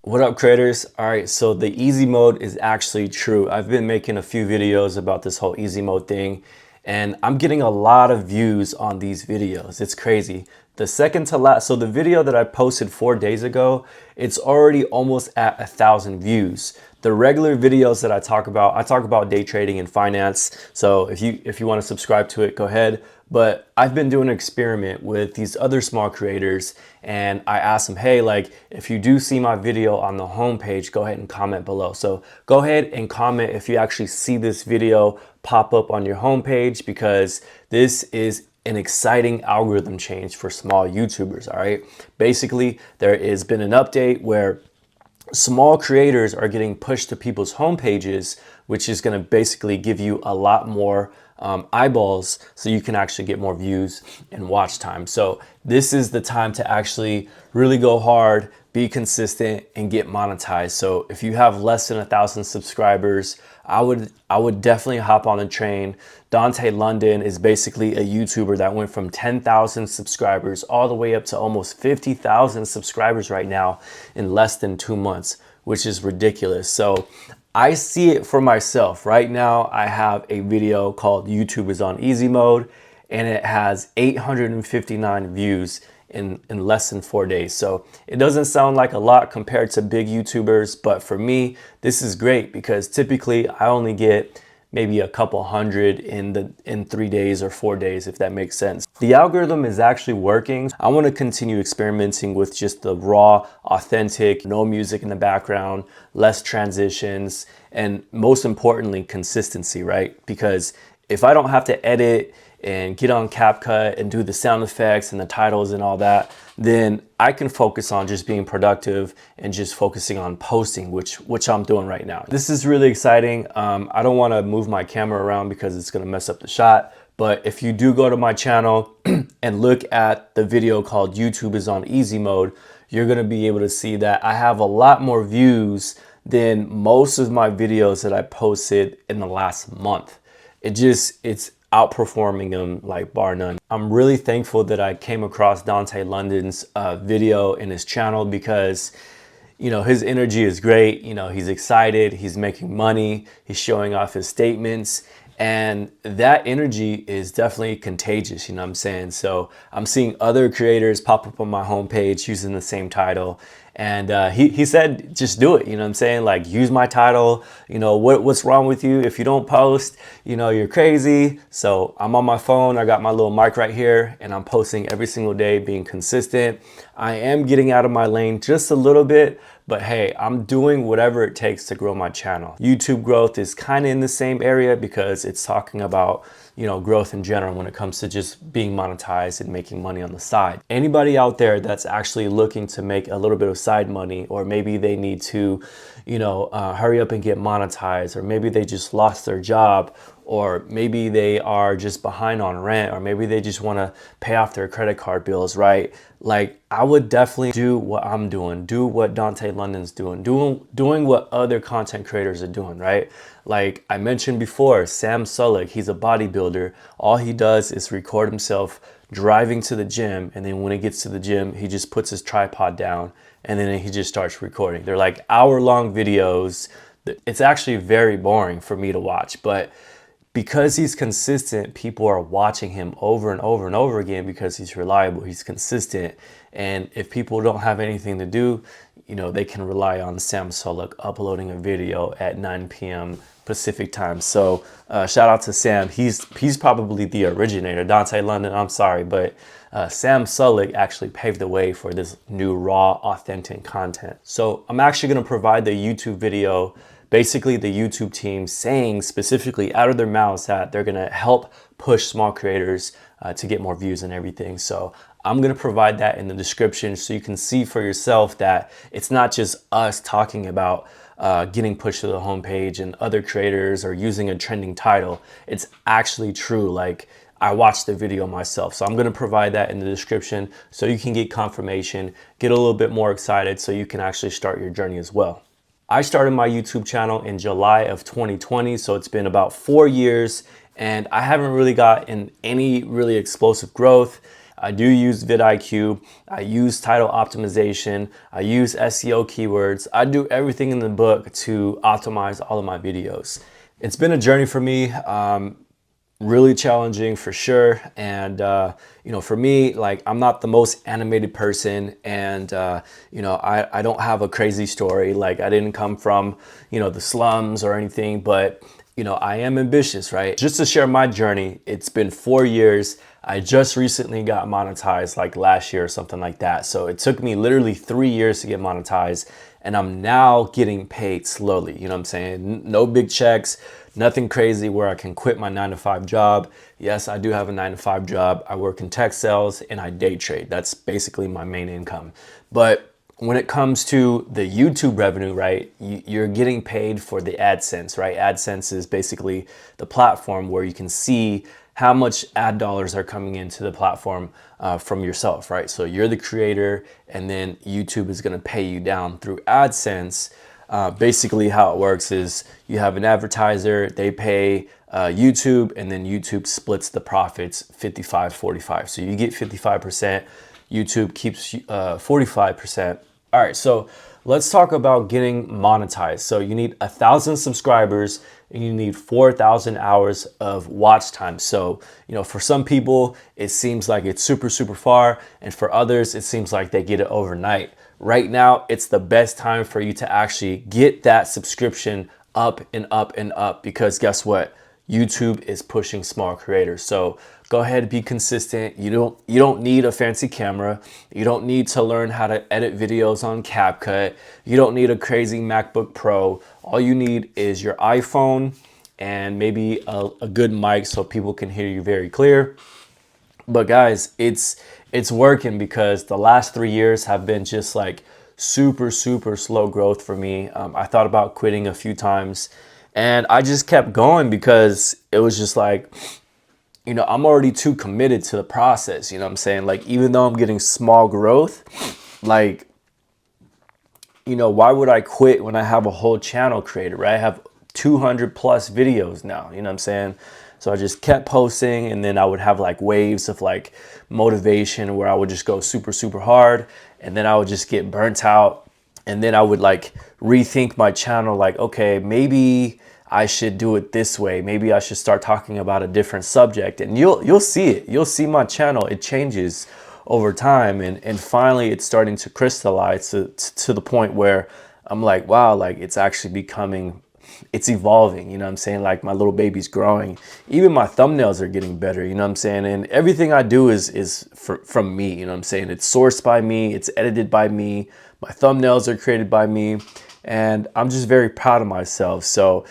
What up, creators? All right, so the easy mode is actually true. I've been making a few videos about this whole easy mode thing, and I'm getting a lot of views on these videos. It's crazy. The second to last, so the video that I posted 4 days ago, it's already almost at 1,000 views. The regular videos that I talk about day trading and finance. So if you want to subscribe to it, go ahead. But I've been doing an experiment with these other small creators, and I asked them, hey, like, if you do see my video on the homepage, go ahead and comment below. So go ahead and comment if you actually see this video pop up on your homepage, because this is an exciting algorithm change for small YouTubers. All right. Basically, there has been an update where small creators are getting pushed to people's homepages, which is going to basically give you a lot more eyeballs, so you can actually get more views and watch time. So this is the time to actually really go hard, be consistent, and get monetized. So if you have less than 1,000 subscribers, I would definitely hop on the train. Dante London is basically a YouTuber that went from 10,000 subscribers all the way up to almost 50,000 subscribers right now in less than 2 months, which is ridiculous. So I see it for myself. Right now, I have a video called YouTube is on easy mode, and it has 859 views in less than 4 days. So it doesn't sound like a lot compared to big YouTubers, but for me, this is great because typically I only get maybe a couple hundred in 3 days or 4 days, if that makes sense. The algorithm is actually working. I want to continue experimenting with just the raw, authentic, no music in the background, less transitions, and most importantly, consistency, right? Because if I don't have to edit and get on CapCut and do the sound effects and the titles and all that, then I can focus on just being productive and just focusing on posting, which I'm doing right now. This is really exciting. I don't want to move my camera around because it's going to mess up the shot. But if you do go to my channel and look at the video called YouTube is on easy mode, you're going to be able to see that I have a lot more views than most of my videos that I posted in the last month. It's outperforming them like bar none. I'm really thankful that I came across Dante London's video in his channel, because his energy is great. He's excited, he's making money, he's showing off his statements, and that energy is definitely contagious, you know what I'm saying? So I'm seeing other creators pop up on my homepage using the same title. And he said, just do it, you know what I'm saying? Like, use my title, what's wrong with you? If you don't post, you're crazy. So I'm on my phone, I got my little mic right here, and I'm posting every single day, being consistent. I am getting out of my lane just a little bit, but hey, I'm doing whatever it takes to grow my channel. YouTube growth is kind of in the same area because it's talking about, growth in general when it comes to just being monetized and making money on the side. Anybody out there that's actually looking to make a little bit of side money, or maybe they need to, hurry up and get monetized, or maybe they just lost their job, or maybe they are just behind on rent, or maybe they just want to pay off their credit card bills, right? Like, I would definitely do what I'm doing, do what Dante London's doing, doing what other content creators are doing, right? Like I mentioned before, Sam Sulek, he's a bodybuilder. All he does is record himself driving to the gym, and then when he gets to the gym, he just puts his tripod down, and then he just starts recording. They're like hour-long videos. It's actually very boring for me to watch, but because he's consistent, people are watching him over and over and over again because he's reliable, he's consistent. And if people don't have anything to do, they can rely on Sam Sulek uploading a video at 9 p.m. Pacific time. So shout out to Sam. He's probably the originator. Dante London, I'm sorry, but Sam Sulek actually paved the way for this new raw, authentic content. So I'm actually going to provide the YouTube video, basically the YouTube team saying specifically out of their mouths that they're gonna help push small creators to get more views and everything. So I'm gonna provide that in the description so you can see for yourself that it's not just us talking about getting pushed to the homepage and other creators or using a trending title. It's actually true. Like, I watched the video myself. So I'm gonna provide that in the description so you can get confirmation, get a little bit more excited so you can actually start your journey as well. I started my YouTube channel in July of 2020, so it's been about 4 years, and I haven't really gotten any really explosive growth. I do use vidIQ. I use title optimization. I use SEO keywords. I do everything in the book to optimize all of my videos. It's been a journey for me. Really challenging for sure. And, you know, for me, like, I'm not the most animated person, and, you know, I don't have a crazy story. Like, I didn't come from, you know, the slums or anything, but, you know, I am ambitious, right? Just to share my journey, it's been 4 years. I just recently got monetized like last year or something like that. So it took me literally 3 years to get monetized, and I'm now getting paid slowly. You know what I'm saying? No big checks, nothing crazy where I can quit my 9-to-5 job. Yes, I do have a 9-to-5 job. I work in tech sales and I day trade. That's basically my main income. But when it comes to the YouTube revenue, right, you're getting paid for the AdSense, right? AdSense is basically the platform where you can see how much ad dollars are coming into the platform from yourself, right? So you're the creator, and then YouTube is gonna pay you down through AdSense. Basically how it works is you have an advertiser, they pay YouTube, and then YouTube splits the profits 55-45. So you get 55%, YouTube keeps 45%. All right, so let's talk about getting monetized. So you need 1,000 subscribers and you need 4,000 hours of watch time. So, you know, for some people, it seems like it's super, super far. And for others, it seems like they get it overnight. Right now, it's the best time for you to actually get that subscription up and up and up, because guess what? YouTube is pushing small creators. So go ahead and be consistent. You don't need a fancy camera. You don't need to learn how to edit videos on CapCut. You don't need a crazy MacBook Pro. All you need is your iPhone and maybe a good mic so people can hear you very clear. But guys, it's working, because the last 3 years have been just like super, super slow growth for me. I thought about quitting a few times, and I just kept going because it was just like, you know, I'm already too committed to the process. You know what I'm saying? Like, even though I'm getting small growth, like, you know, why would I quit when I have a whole channel created, right? I have 200 plus videos now, you know what I'm saying? So I just kept posting, and then I would have like waves of like motivation where I would just go super, super hard, and then I would just get burnt out. And then I would like rethink my channel, like, okay, maybe I should do it this way. Maybe I should start talking about a different subject. And you'll see it. You'll see my channel. It changes over time. And finally, it's starting to crystallize to the point where I'm like, wow, like it's actually becoming, it's evolving. You know what I'm saying? Like, my little baby's growing. Even my thumbnails are getting better. You know what I'm saying? And everything I do is from me. You know what I'm saying? It's sourced by me. It's edited by me. My thumbnails are created by me. And I'm just very proud of myself. So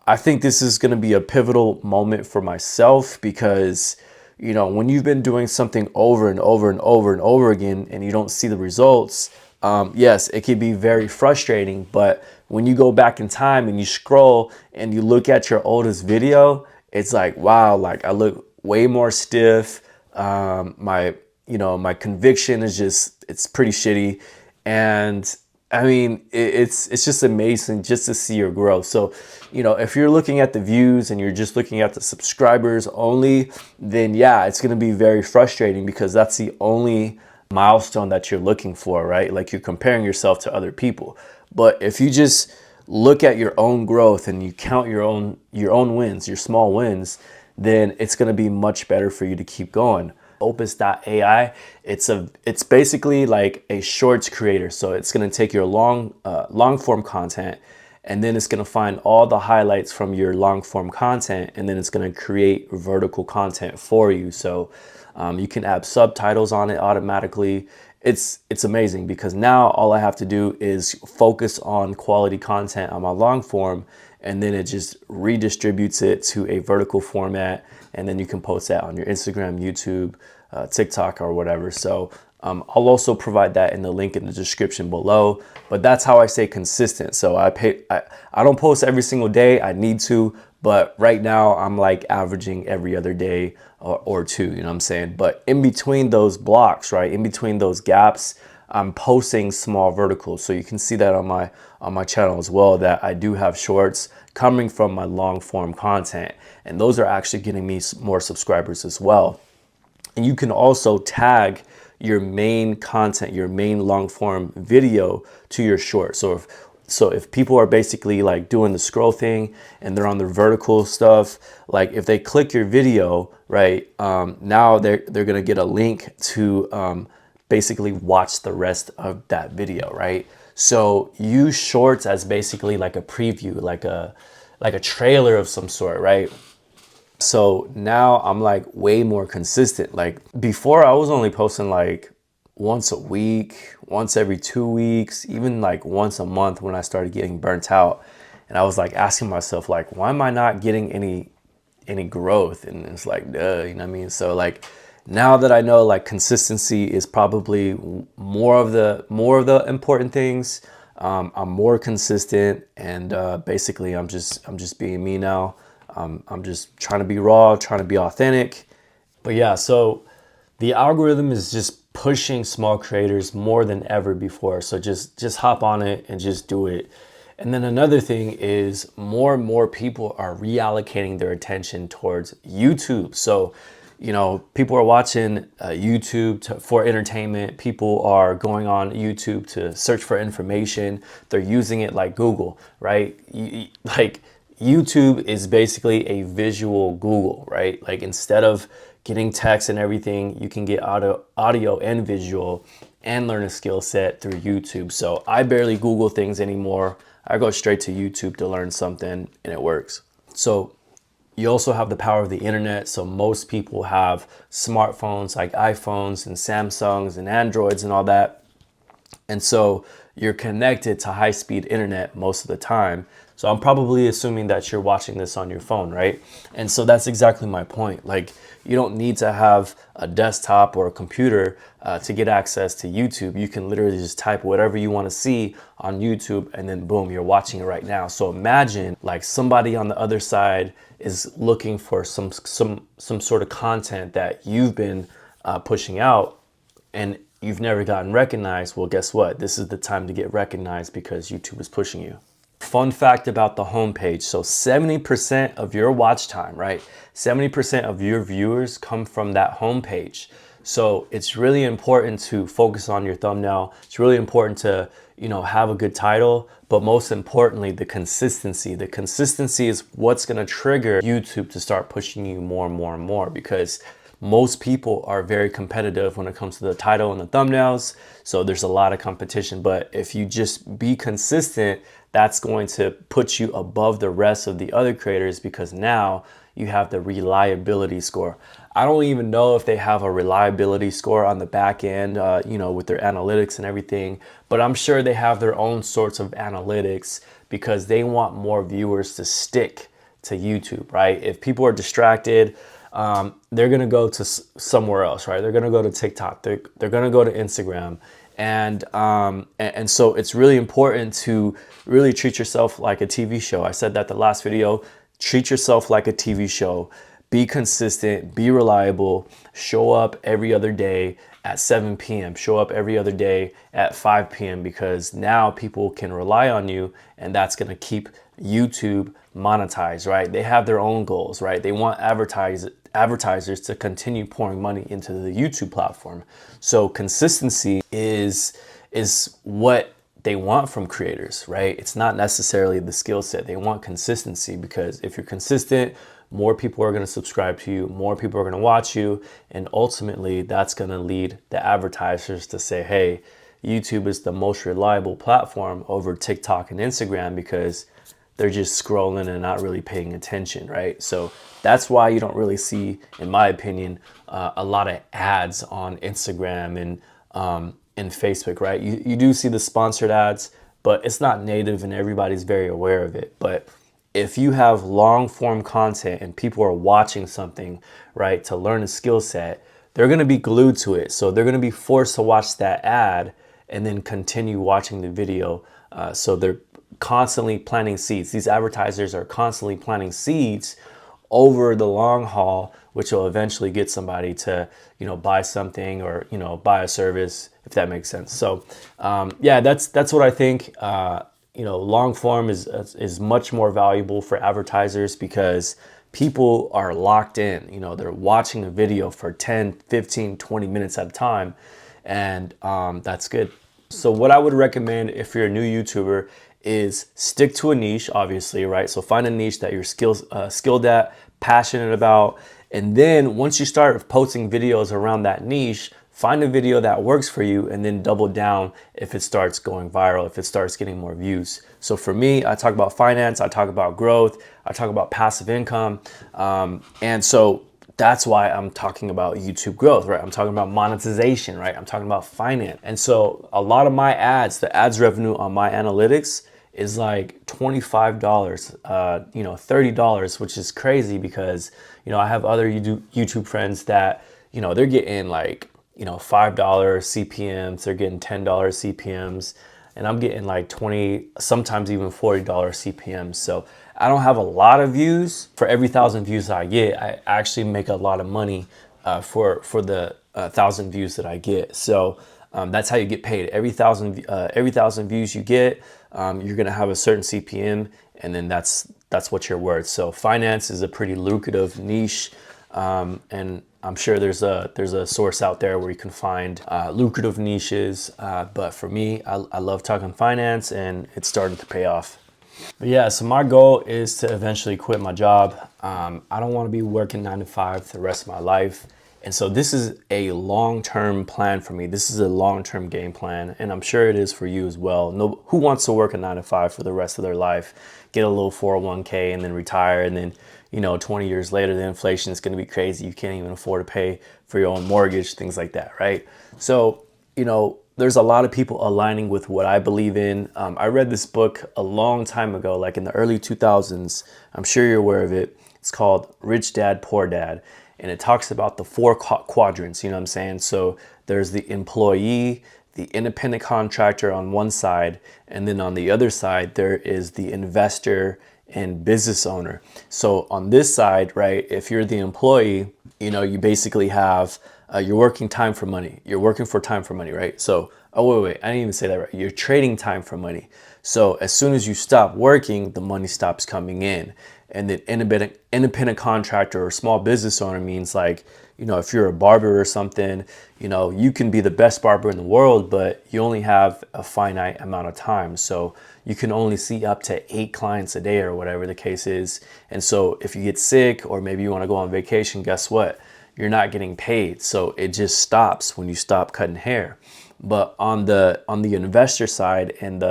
I think this is going to be a pivotal moment for myself, because, you know, when you've been doing something over and over and over and over again and you don't see the results, yes, it can be very frustrating. But when you go back in time and you scroll and you look at your oldest video, it's like, wow, like I look way more stiff. My conviction is just, it's pretty shitty. And I mean, it's just amazing just to see your growth. So, you know, if you're looking at the views and you're just looking at the subscribers only, then yeah, it's going to be very frustrating, because that's the only milestone that you're looking for, right? Like, you're comparing yourself to other people. But if you just look at your own growth and you count your own wins, your small wins, then it's going to be much better for you to keep going. Opus.ai, it's basically like a shorts creator. So it's going to take your long form content, and then it's going to find all the highlights from your long form content, and then it's going to create vertical content for you. So you can add subtitles on it automatically. It's amazing, because now all I have to do is focus on quality content on my long form, and then it just redistributes it to a vertical format, and then you can post that on your Instagram, YouTube, TikTok, or whatever. So I'll also provide that in the link in the description below. But that's how I stay consistent. So I don't post every single day. I need to, but right now I'm like averaging every other day or two, you know what I'm saying? But in between those blocks, right, in between those gaps, I'm posting small verticals. So you can see that on my channel as well, that I do have shorts coming from my long form content, and those are actually getting me more subscribers as well. And you can also tag your main content, your main long form video to your short. So if people are basically like doing the scroll thing and they're on the vertical stuff, like if they click your video, right, now they're gonna get a link to basically watch the rest of that video, right? So use shorts as basically like a preview, like a trailer of some sort, right? So now I'm like way more consistent. Like before I was only posting like once a week, once every 2 weeks, even like once a month when I started getting burnt out. And I was like asking myself like, why am I not getting any growth? And it's like, duh, you know what I mean? So like now that I know like consistency is probably more of the important things, I'm more consistent, and basically I'm just being me now. I'm just trying to be raw, trying to be authentic. But yeah, so the algorithm is just pushing small creators more than ever before. So just hop on it and just do it. And then another thing is more and more people are reallocating their attention towards YouTube. So, you know, people are watching YouTube for entertainment. People are going on YouTube to search for information. They're using it like Google, right? Like YouTube is basically a visual Google, right? Like instead of getting text and everything, you can get audio and visual and learn a skill set through YouTube. So I barely Google things anymore. I go straight to YouTube to learn something and it works. So you also have the power of the internet. So most people have smartphones like iPhones and Samsungs and Androids and all that. And so you're connected to high-speed internet most of the time. So I'm probably assuming that you're watching this on your phone, right? And so that's exactly my point. Like you don't need to have a desktop or a computer to get access to YouTube. You can literally just type whatever you want to see on YouTube and then boom, you're watching it right now. So imagine like somebody on the other side is looking for some sort of content that you've been pushing out and you've never gotten recognized. Well, guess what? This is the time to get recognized because YouTube is pushing you. Fun fact about the homepage. So 70% of your watch time, right? 70% of your viewers come from that homepage. So it's really important to focus on your thumbnail. It's really important to, you know, have a good title, but most importantly, the consistency. The consistency is what's gonna trigger YouTube to start pushing you more and more and more, because most people are very competitive when it comes to the title and the thumbnails. So there's a lot of competition, but if you just be consistent, that's going to put you above the rest of the other creators because now you have the reliability score. I don't even know if they have a reliability score on the back end, you know, with their analytics and everything, but I'm sure they have their own sorts of analytics because they want more viewers to stick to YouTube, right? If people are distracted, they're gonna go to somewhere else, right? They're gonna go to TikTok, they're gonna go to Instagram. And so it's really important to really treat yourself like a TV show. I said that the last video. Treat yourself like a TV show. Be consistent, be reliable, show up every other day at 7 p.m., show up every other day at 5 p.m. because now people can rely on you and that's gonna keep YouTube monetized, right? They have their own goals, right? They want advertisers to continue pouring money into the YouTube platform. So consistency is what they want from creators, right? It's not necessarily the skill set. They want consistency because if you're consistent, more people are going to subscribe to you, more people are going to watch you, and ultimately that's going to lead the advertisers to say, hey, YouTube is the most reliable platform over TikTok and Instagram because they're just scrolling and not really paying attention, right? So that's why you don't really see, in my opinion, a lot of ads on Instagram and Facebook, right? You do see the sponsored ads, but it's not native and everybody's very aware of it. But if you have long form content and people are watching something, right, to learn a skill set, they're gonna be glued to it. So they're gonna be forced to watch that ad and then continue watching the video. So they're constantly planting seeds. These advertisers are constantly planting seeds over the long haul, which will eventually get somebody to, you know, buy something or, you know, buy a service, if that makes sense. So yeah, that's what I think. long form is much more valuable for advertisers because people are locked in. They're watching a video for 10, 15, 20 minutes at a time, and that's good. So what I would recommend if you're a new YouTuber is stick to a niche, obviously, right? So find a niche that you're skilled at, passionate about, and then once you start posting videos around that niche, find a video that works for you and then double down if it starts going viral, if it starts getting more views. So for me, I talk about finance, I talk about growth, I talk about passive income. And so that's why I'm talking about YouTube growth, right? I'm talking about monetization, right? I'm talking about finance. And so a lot of my ads, the ads revenue on my analytics is like $25, $30, which is crazy because, I have other YouTube friends that, they're getting like, $5 CPMs, they're getting $10 CPMs, and I'm getting like 20, sometimes even $40 CPMs. So I don't have a lot of views. For every 1,000 views I get, I actually make a lot of money for the 1,000 views that I get. So that's how you get paid. Every thousand views you get, you're gonna have a certain CPM, and then that's what you're worth. So finance is a pretty lucrative niche, and I'm sure there's a source out there where you can find lucrative niches. But for me, I love talking finance, and it's starting to pay off. But yeah, so my goal is to eventually quit my job. I don't want to be working 9 to 5 the rest of my life. And so this is a long-term plan for me. This is a long-term game plan, and I'm sure it is for you as well. Who wants to work a 9 to 5 for the rest of their life, get a little 401k and then retire, and then 20 years later, the inflation is going to be crazy. You can't even afford to pay for your own mortgage, things like that, right? So, there's a lot of people aligning with what I believe in. I read this book a long time ago, like in the early 2000s. I'm sure you're aware of it. It's called Rich Dad, Poor Dad. And it talks about the 4 quadrants, you know what I'm saying? So there's the employee, the independent contractor on one side, and then on the other side, there is the investor and business owner. So on this side, right, if you're the employee, you basically have, you're working time for money. You're working for time for money, right? So, oh, wait, I didn't even say that right. You're trading time for money. So as soon as you stop working, the money stops coming in. And then independent contractor or small business owner means like, if you're a barber or something, you can be the best barber in the world, but you only have a finite amount of time. So you can only see up to 8 clients a day or whatever the case is. And so if you get sick or maybe you want to go on vacation, guess what? You're not getting paid. So it just stops when you stop cutting hair. But on the investor side and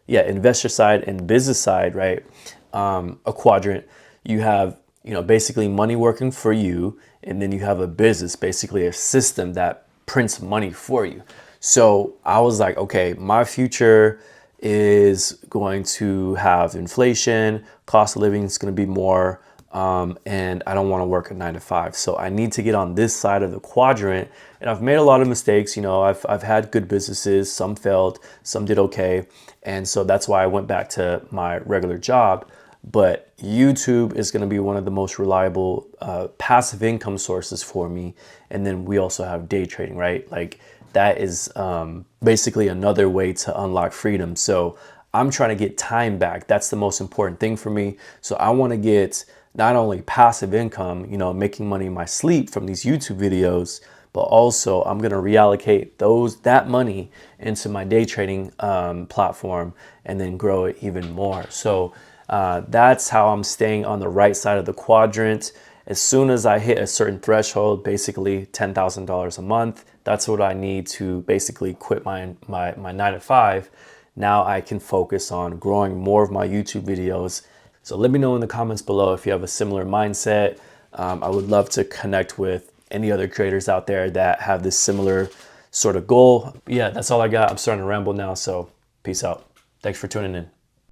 investor side and business side, right? A quadrant, you have, basically money working for you, and then you have a business, basically a system that prints money for you. So I was like, okay, my future is going to have inflation, cost of living is going to be more, and I don't want to work a 9 to 5. So I need to get on this side of the quadrant. And I've made a lot of mistakes. I've had good businesses, some failed, some did okay. And so that's why I went back to my regular job. But YouTube is going to be one of the most reliable passive income sources for me. And then we also have day trading, right? Like that is basically another way to unlock freedom. So I'm trying to get time back. That's the most important thing for me. So I want to get not only passive income, making money in my sleep from these YouTube videos, but also I'm going to reallocate that money into my day trading platform and then grow it even more. So that's how I'm staying on the right side of the quadrant. As soon as I hit a certain threshold, basically $10,000 a month, that's what I need to basically quit my 9 to 5. Now I can focus on growing more of my YouTube videos. So let me know in the comments below if you have a similar mindset. I would love to connect with any other creators out there that have this similar sort of goal. Yeah, that's all I got. I'm starting to ramble now, so peace out. Thanks for tuning in.